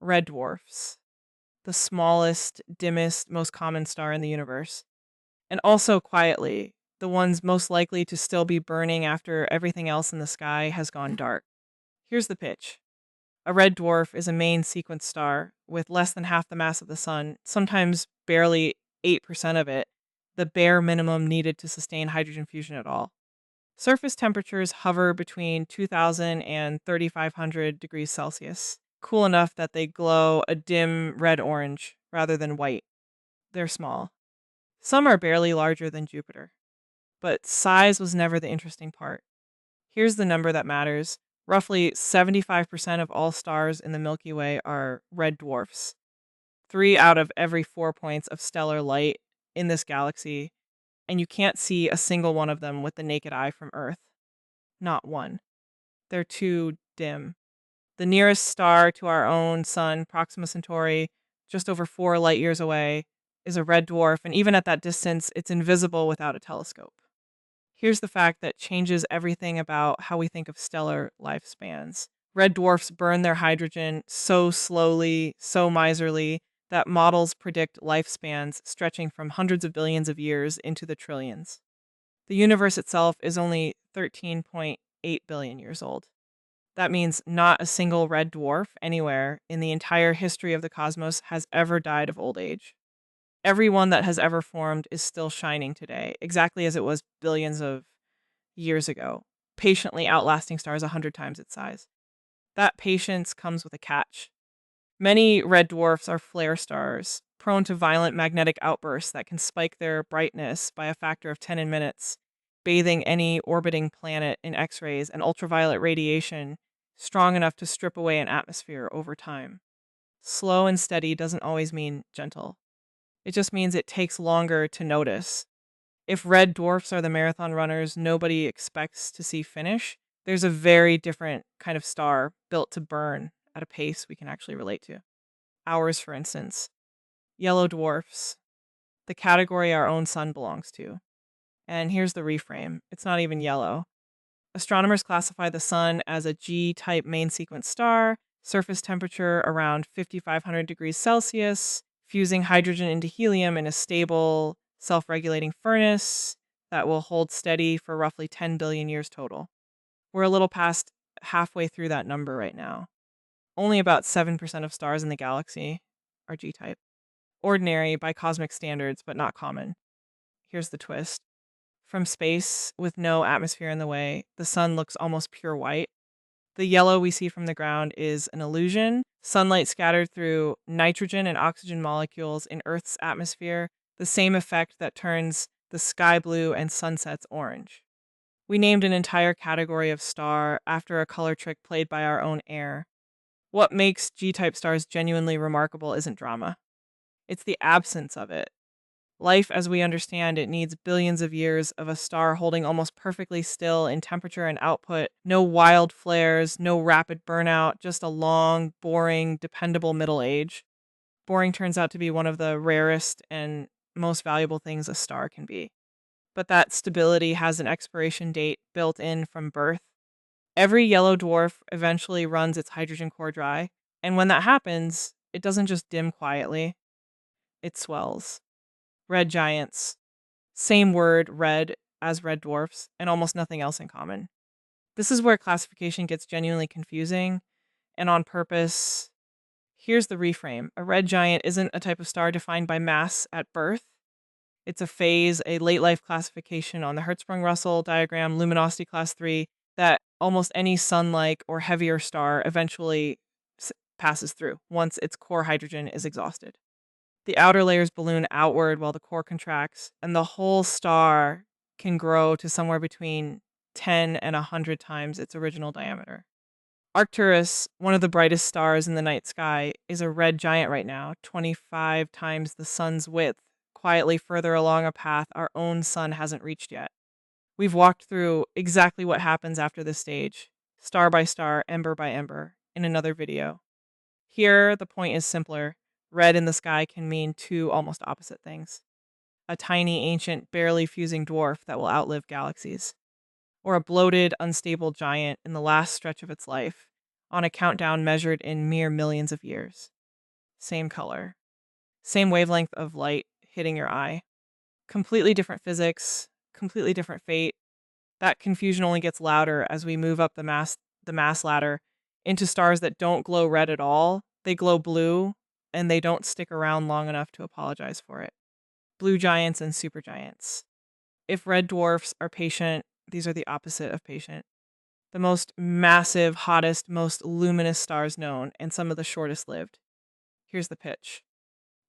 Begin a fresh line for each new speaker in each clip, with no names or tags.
red dwarfs, the smallest, dimmest, most common star in the universe. And also quietly, the ones most likely to still be burning after everything else in the sky has gone dark. Here's the pitch. A red dwarf is a main sequence star with less than half the mass of the sun, sometimes barely 8% of it, the bare minimum needed to sustain hydrogen fusion at all. Surface temperatures hover between 2000 and 3500 degrees Celsius, cool enough that they glow a dim red-orange rather than white. They're small. Some are barely larger than Jupiter. But size was never the interesting part. Here's the number that matters. Roughly 75% of all stars in the Milky Way are red dwarfs. 3 out of every 4 points of stellar light in this galaxy, and you can't see a single one of them with the naked eye from Earth. Not one. They're too dim. The nearest star to our own sun, Proxima Centauri, just over 4 light years away, is a red dwarf, and even at that distance, it's invisible without a telescope. Here's the fact that changes everything about how we think of stellar lifespans. Red dwarfs burn their hydrogen so slowly, so miserly, that models predict lifespans stretching from hundreds of billions of years into the trillions. The universe itself is only 13.8 billion years old. That means not a single red dwarf anywhere in the entire history of the cosmos has ever died of old age. Every one that has ever formed is still shining today, exactly as it was billions of years ago, patiently outlasting stars 100 times its size. That patience comes with a catch. Many red dwarfs are flare stars, prone to violent magnetic outbursts that can spike their brightness by a factor of 10 in minutes, bathing any orbiting planet in X-rays and ultraviolet radiation strong enough to strip away an atmosphere over time. Slow and steady doesn't always mean gentle. It just means it takes longer to notice. If red dwarfs are the marathon runners nobody expects to see finish, there's a very different kind of star built to burn at a pace we can actually relate to. Ours, for instance. Yellow dwarfs, the category our own sun belongs to. And here's the reframe. It's not even yellow. Astronomers classify the sun as a G-type main sequence star, surface temperature around 5,500 degrees Celsius, fusing hydrogen into helium in a stable, self-regulating furnace that will hold steady for roughly 10 billion years total. We're a little past halfway through that number right now. Only about 7% of stars in the galaxy are G-type. Ordinary by cosmic standards, but not common. Here's the twist. From space, with no atmosphere in the way, the sun looks almost pure white. The yellow we see from the ground is an illusion, sunlight scattered through nitrogen and oxygen molecules in Earth's atmosphere, the same effect that turns the sky blue and sunsets orange. We named an entire category of star after a color trick played by our own air. What makes G-type stars genuinely remarkable isn't drama. It's the absence of it. Life as we understand it needs billions of years of a star holding almost perfectly still in temperature and output, no wild flares, no rapid burnout, just a long, boring, dependable middle age. Boring turns out to be one of the rarest and most valuable things a star can be. But that stability has an expiration date built in from birth. Every yellow dwarf eventually runs its hydrogen core dry, and when that happens, it doesn't just dim quietly, it swells. Red giants. Same word, red, as red dwarfs, and almost nothing else in common. This is where classification gets genuinely confusing, and on purpose. Here's the reframe. A red giant isn't a type of star defined by mass at birth. It's a phase, a late life classification on the Hertzsprung-Russell diagram, luminosity class 3, that almost any sun-like or heavier star eventually passes through once its core hydrogen is exhausted. The outer layers balloon outward while the core contracts, and the whole star can grow to somewhere between 10 and 100 times its original diameter. Arcturus, one of the brightest stars in the night sky, is a red giant right now, 25 times the sun's width, quietly further along a path our own sun hasn't reached yet. We've walked through exactly what happens after this stage, star by star, ember by ember, in another video. Here, the point is simpler. Red in the sky can mean two almost opposite things. A tiny, ancient, barely fusing dwarf that will outlive galaxies. Or a bloated, unstable giant in the last stretch of its life, on a countdown measured in mere millions of years. same color, same wavelength of light hitting your eye. Completely different physics, completely different fate. That confusion only gets louder as we move up the mass ladder into stars that don't glow red at all. They glow blue, and they don't stick around long enough to apologize for it. Blue giants and supergiants. If red dwarfs are patient, these are the opposite of patient. The most massive, hottest, most luminous stars known, and some of the shortest lived. Here's the pitch.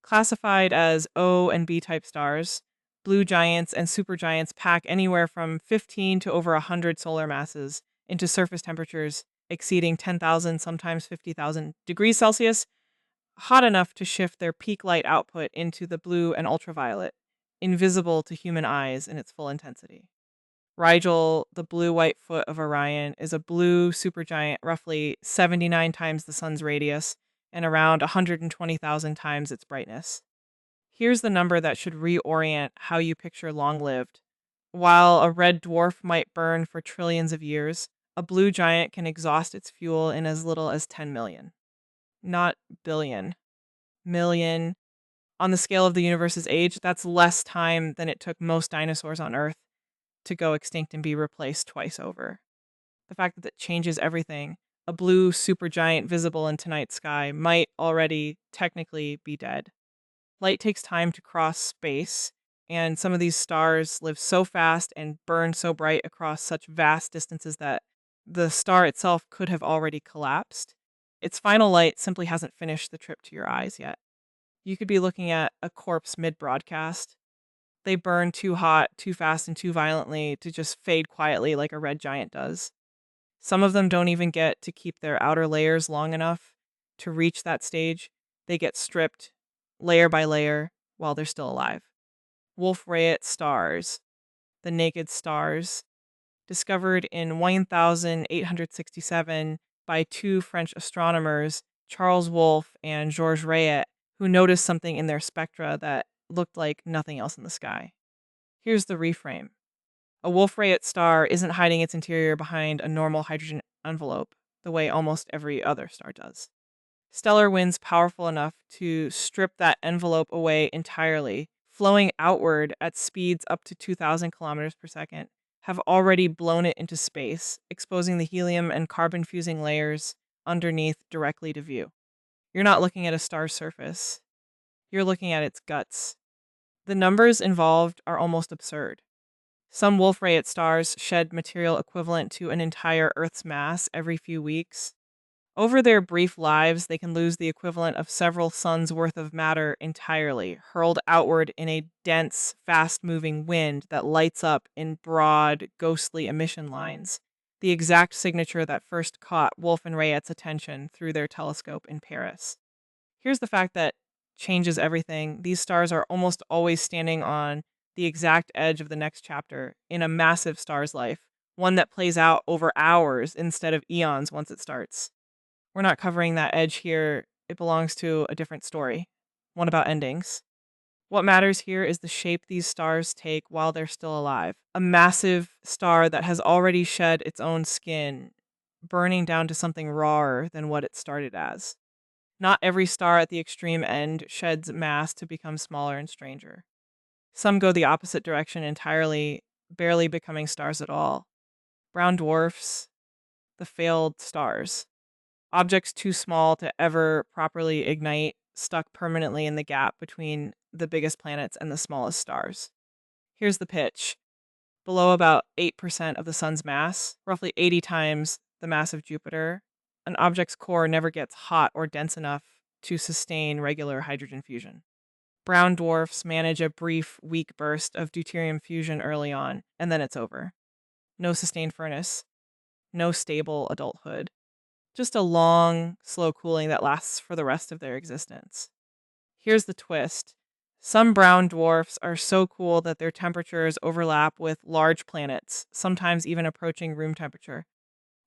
Classified as O and B type stars, blue giants and supergiants pack anywhere from 15 to over 100 solar masses into surface temperatures exceeding 10,000, sometimes 50,000 degrees Celsius, hot enough to shift their peak light output into the blue and ultraviolet, invisible to human eyes in its full intensity. Rigel, the blue-white foot of Orion, is a blue supergiant roughly 79 times the sun's radius and around 120,000 times its brightness. Here's the number that should reorient how you picture long-lived. While a red dwarf might burn for trillions of years, a blue giant can exhaust its fuel in as little as 10 million. Not billion. Million. On the scale of the universe's age, that's less time than it took most dinosaurs on Earth to go extinct and be replaced twice over. The fact that it changes everything. A blue supergiant visible in tonight's sky might already technically be dead. Light takes time to cross space, and some of these stars live so fast and burn so bright across such vast distances that the star itself could have already collapsed. Its final light simply hasn't finished the trip to your eyes yet. You could be looking at a corpse mid-broadcast. They burn too hot, too fast, and too violently to just fade quietly like a red giant does. Some of them don't even get to keep their outer layers long enough to reach that stage. They get stripped layer by layer while they're still alive. Wolf-Rayet Stars, the naked stars, discovered in 1867 by two French astronomers, Charles Wolf and Georges Rayet, who noticed something in their spectra that looked like nothing else in the sky. Here's the reframe. A Wolf-Rayet star isn't hiding its interior behind a normal hydrogen envelope, the way almost every other star does. Stellar winds powerful enough to strip that envelope away entirely, flowing outward at speeds up to 2,000 kilometers per second, have already blown it into space, exposing the helium and carbon-fusing layers underneath directly to view. You're not looking at a star's surface. You're looking at its guts. The numbers involved are almost absurd. Some Wolf-Rayet stars shed material equivalent to an entire Earth's mass every few weeks. Over their brief lives, they can lose the equivalent of several suns' worth of matter entirely, hurled outward in a dense, fast-moving wind that lights up in broad, ghostly emission lines, the exact signature that first caught Wolf and Rayet's attention through their telescope in Paris. Here's the fact that changes everything. These stars are almost always standing on the exact edge of the next chapter in a massive star's life, one that plays out over hours instead of eons once it starts. We're not covering that edge here. It belongs to a different story, one about endings. What matters here is the shape these stars take while they're still alive. A massive star that has already shed its own skin, burning down to something rawer than what it started as. Not every star at the extreme end sheds mass to become smaller and stranger. Some go the opposite direction entirely, barely becoming stars at all. Brown dwarfs, the failed stars. Objects too small to ever properly ignite, stuck permanently in the gap between the biggest planets and the smallest stars. Here's the pitch. Below about 8% of the sun's mass, roughly 80 times the mass of Jupiter, an object's core never gets hot or dense enough to sustain regular hydrogen fusion. Brown dwarfs manage a brief, weak burst of deuterium fusion early on, and then it's over. No sustained furnace, no stable adulthood. Just a long, slow cooling that lasts for the rest of their existence. Here's the twist. Some brown dwarfs are so cool that their temperatures overlap with large planets, sometimes even approaching room temperature.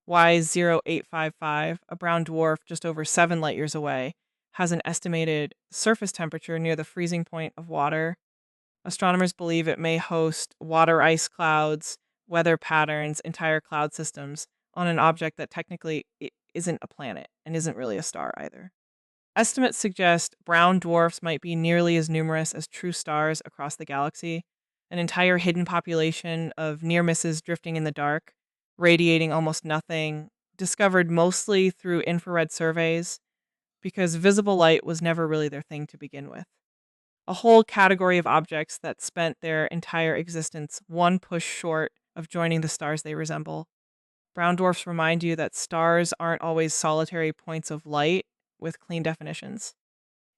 Y0855, a brown dwarf just over 7 light years away, has an estimated surface temperature near the freezing point of water. Astronomers believe it may host water ice clouds, weather patterns, entire cloud systems on an object that technically isn't a planet and isn't really a star either. Estimates suggest brown dwarfs might be nearly as numerous as true stars across the galaxy, an entire hidden population of near misses drifting in the dark, radiating almost nothing, discovered mostly through infrared surveys, because visible light was never really their thing to begin with. A whole category of objects that spent their entire existence one push short of joining the stars they resemble. Brown dwarfs remind you that stars aren't always solitary points of light with clean definitions.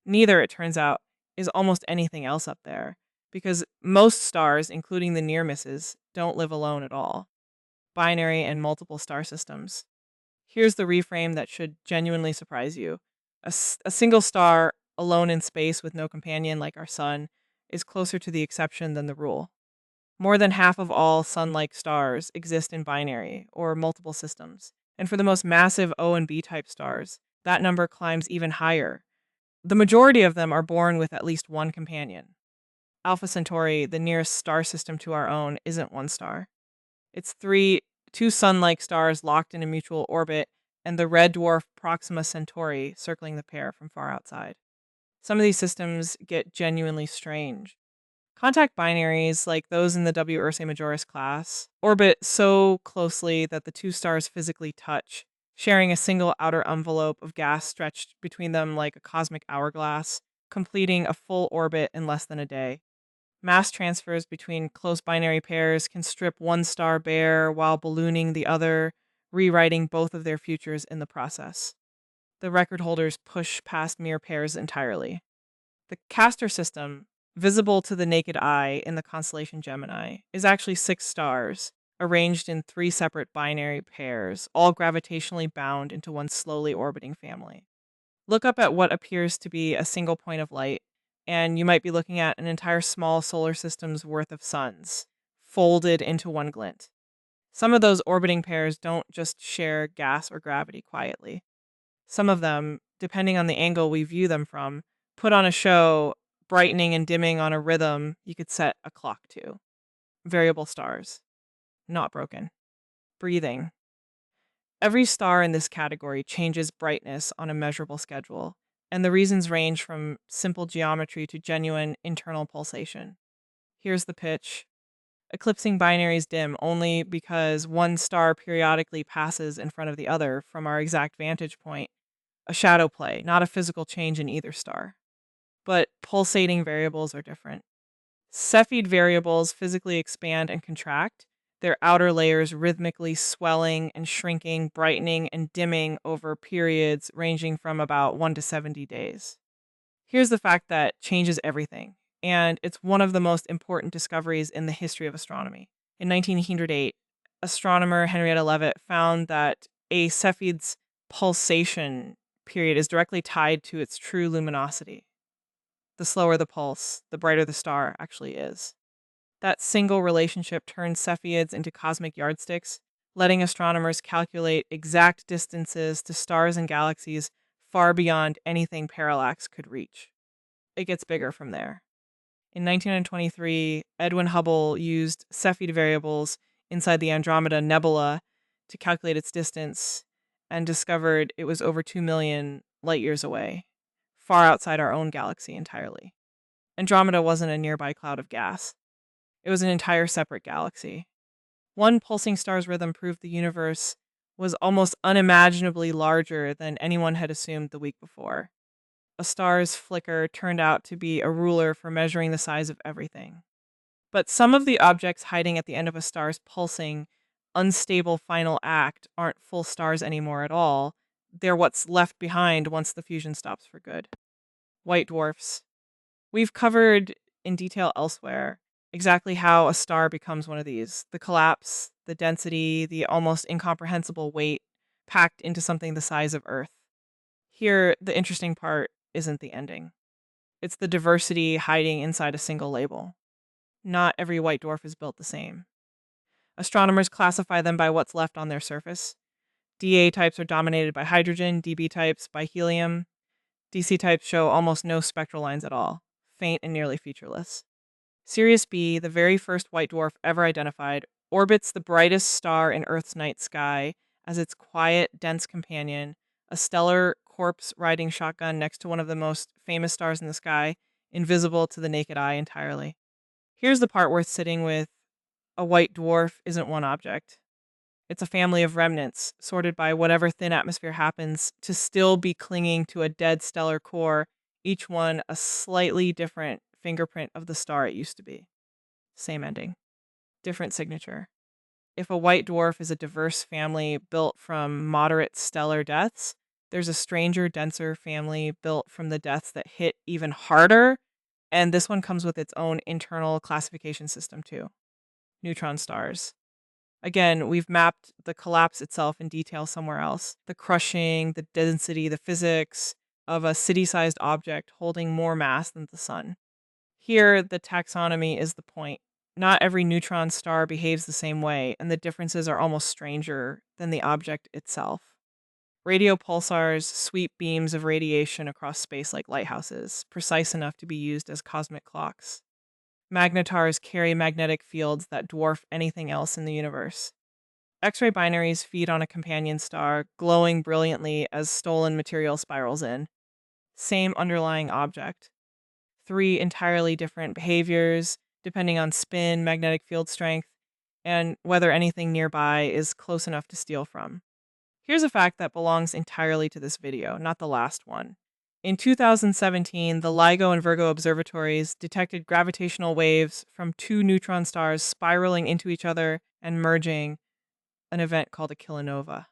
Neither, it turns out, is almost anything else up there, because most stars, including the near misses, don't live alone at all. Binary and multiple star systems. Here's the reframe that should genuinely surprise you. A single star, alone in space with no companion like our sun, is closer to the exception than the rule. More than half of all sun-like stars exist in binary, or multiple systems. And for the most massive O and B type stars, that number climbs even higher. The majority of them are born with at least one companion. Alpha Centauri, the nearest star system to our own, isn't one star. It's two sun-like stars locked in a mutual orbit, and the red dwarf Proxima Centauri circling the pair from far outside. Some of these systems get genuinely strange. Contact binaries, like those in the W Ursae Majoris class, orbit so closely that the two stars physically touch, sharing a single outer envelope of gas stretched between them like a cosmic hourglass, completing a full orbit in less than a day. Mass transfers between close binary pairs can strip one star bare while ballooning the other, rewriting both of their futures in the process. The record holders push past mere pairs entirely. The Castor system, visible to the naked eye in the constellation Gemini, is actually 6 stars, arranged in 3 separate binary pairs, all gravitationally bound into one slowly orbiting family. Look up at what appears to be a single point of light, and you might be looking at an entire small solar system's worth of suns, folded into one glint. Some of those orbiting pairs don't just share gas or gravity quietly. Some of them, depending on the angle we view them from, put on a show, brightening and dimming on a rhythm you could set a clock to. Variable stars. Not broken. Breathing. Every star in this category changes brightness on a measurable schedule, and the reasons range from simple geometry to genuine internal pulsation. Here's the pitch. Eclipsing binaries dim only because one star periodically passes in front of the other from our exact vantage point. A shadow play, not a physical change in either star. But pulsating variables are different. Cepheid variables physically expand and contract, their outer layers rhythmically swelling and shrinking, brightening and dimming over periods ranging from about 1 to 70 days. Here's the fact that changes everything, and it's one of the most important discoveries in the history of astronomy. In 1908, astronomer Henrietta Leavitt found that a Cepheid's pulsation period is directly tied to its true luminosity. The slower the pulse, the brighter the star actually is. That single relationship turns Cepheids into cosmic yardsticks, letting astronomers calculate exact distances to stars and galaxies far beyond anything parallax could reach. It gets bigger from there. In 1923, Edwin Hubble used Cepheid variables inside the Andromeda Nebula to calculate its distance and discovered it was over 2 million light years away, far outside our own galaxy entirely. Andromeda wasn't a nearby cloud of gas. It was an entire separate galaxy. One pulsing star's rhythm proved the universe was almost unimaginably larger than anyone had assumed the week before. A star's flicker turned out to be a ruler for measuring the size of everything. But some of the objects hiding at the end of a star's pulsing, unstable final act aren't full stars anymore at all. They're what's left behind once the fusion stops for good. White dwarfs. We've covered in detail elsewhere exactly how a star becomes one of these. The collapse, the density, the almost incomprehensible weight packed into something the size of Earth. Here, the interesting part isn't the ending. It's the diversity hiding inside a single label. Not every white dwarf is built the same. Astronomers classify them by what's left on their surface. DA types are dominated by hydrogen, DB types by helium. DC types show almost no spectral lines at all, faint and nearly featureless. Sirius B, the very first white dwarf ever identified, orbits the brightest star in Earth's night sky as its quiet, dense companion, a stellar corpse riding shotgun next to one of the most famous stars in the sky, invisible to the naked eye entirely. Here's the part worth sitting with. A white dwarf isn't one object. It's a family of remnants, sorted by whatever thin atmosphere happens to still be clinging to a dead stellar core, each one a slightly different fingerprint of the star it used to be. Same ending, different signature. If a white dwarf is a diverse family built from moderate stellar deaths, there's a stranger, denser family built from the deaths that hit even harder, and this one comes with its own internal classification system too. Neutron stars. Again, we've mapped the collapse itself in detail somewhere else. The crushing, the density, the physics of a city-sized object holding more mass than the sun. Here, the taxonomy is the point. Not every neutron star behaves the same way, and the differences are almost stranger than the object itself. Radio pulsars sweep beams of radiation across space like lighthouses, precise enough to be used as cosmic clocks. Magnetars carry magnetic fields that dwarf anything else in the universe. X-ray binaries feed on a companion star, glowing brilliantly as stolen material spirals in. Same underlying object. Three entirely different behaviors, depending on spin, magnetic field strength, and whether anything nearby is close enough to steal from. Here's a fact that belongs entirely to this video, not the last one. In 2017, the LIGO and Virgo observatories detected gravitational waves from two neutron stars spiraling into each other and merging, an event called a kilonova.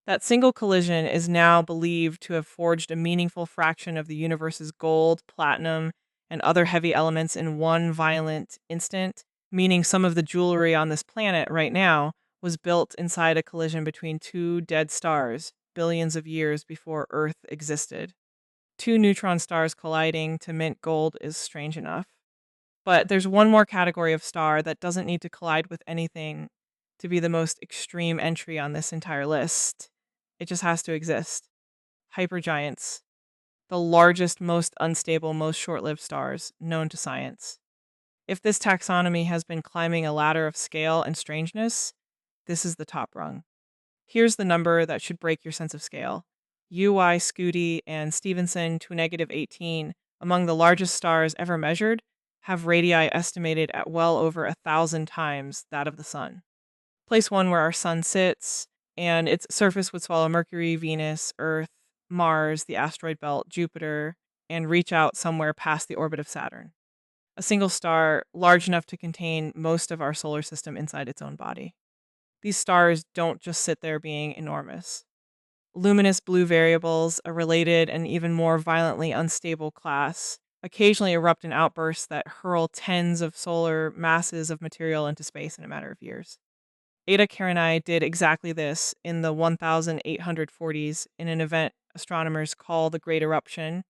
That single collision is now believed to have forged a meaningful fraction of the universe's gold, platinum, and other heavy elements in one violent instant, meaning some of the jewelry on this planet right now was built inside a collision between two dead stars billions of years before Earth existed. Two neutron stars colliding to mint gold is strange enough. But there's one more category of star that doesn't need to collide with anything to be the most extreme entry on this entire list. It just has to exist. Hypergiants, the largest, most unstable, most short-lived stars known to science. If this taxonomy has been climbing a ladder of scale and strangeness, this is the top rung. Here's the number that should break your sense of scale. UY, Scudi, and Stevenson 2-18, among the largest stars ever measured, have radii estimated at well over 1,000 times that of the sun. Place one where our sun sits, and its surface would swallow Mercury, Venus, Earth, Mars, the asteroid belt, Jupiter, and reach out somewhere past the orbit of Saturn. A single star large enough to contain most of our solar system inside its own body. These stars don't just sit there being enormous. Luminous blue variables, a related and even more violently unstable class, occasionally erupt in outbursts that hurl tens of solar masses of material into space in a matter of years. Eta Carinae did exactly this in the 1840s in an event astronomers call the Great Eruption,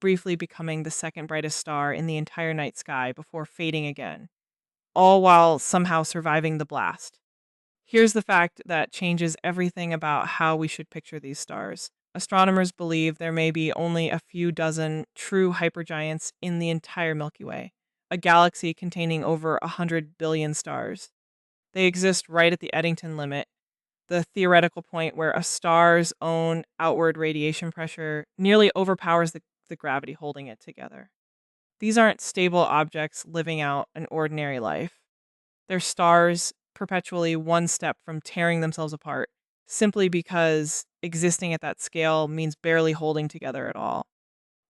briefly becoming the second brightest star in the entire night sky before fading again, all while somehow surviving the blast. Here's the fact that changes everything about how we should picture these stars. Astronomers believe there may be only a few dozen true hypergiants in the entire Milky Way, a galaxy containing over 100 billion stars. They exist right at the Eddington limit, the theoretical point where a star's own outward radiation pressure nearly overpowers the gravity holding it together. These aren't stable objects living out an ordinary life. They're stars perpetually one step from tearing themselves apart, simply because existing at that scale means barely holding together at all.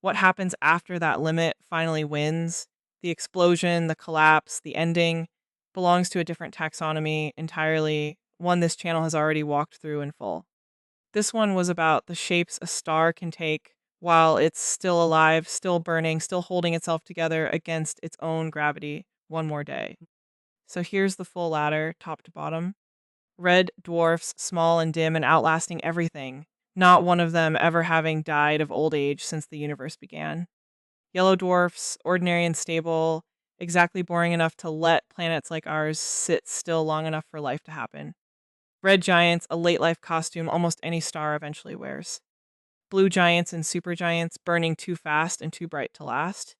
What happens after that limit finally wins, the explosion, the collapse, the ending, belongs to a different taxonomy entirely, one this channel has already walked through in full. This one was about the shapes a star can take while it's still alive, still burning, still holding itself together against its own gravity one more day. So here's the full ladder, top to bottom. Red dwarfs, small and dim and outlasting everything, not one of them ever having died of old age since the universe began. Yellow dwarfs, ordinary and stable, exactly boring enough to let planets like ours sit still long enough for life to happen. Red giants, a late life costume almost any star eventually wears. Blue giants and supergiants, burning too fast and too bright to last.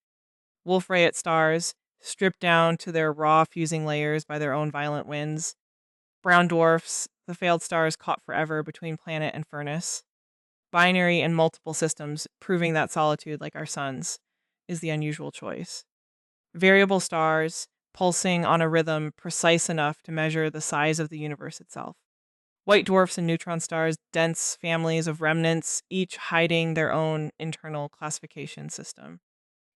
Wolf-Rayet stars, stripped down to their raw fusing layers by their own violent winds. Brown dwarfs, the failed stars caught forever between planet and furnace. Binary and multiple systems, proving that solitude, like our suns, is the unusual choice. Variable stars, pulsing on a rhythm precise enough to measure the size of the universe itself. White dwarfs and neutron stars, dense families of remnants, each hiding their own internal classification system.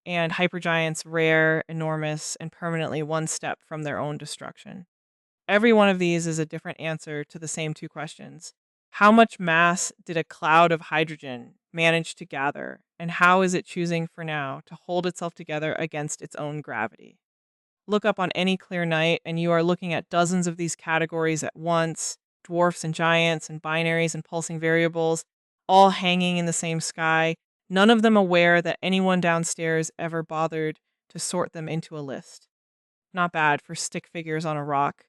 And hypergiants, rare, enormous, and permanently one step from their own destruction. Every one of these is a different answer to the same two questions. How much mass did a cloud of hydrogen manage to gather, and how is it choosing for now to hold itself together against its own gravity? Look up on any clear night, and you are looking at dozens of these categories at once: dwarfs and giants, and binaries and pulsing variables, all hanging in the same sky, none of them aware that anyone downstairs ever bothered to sort them into a list. Not bad for stick figures on a rock.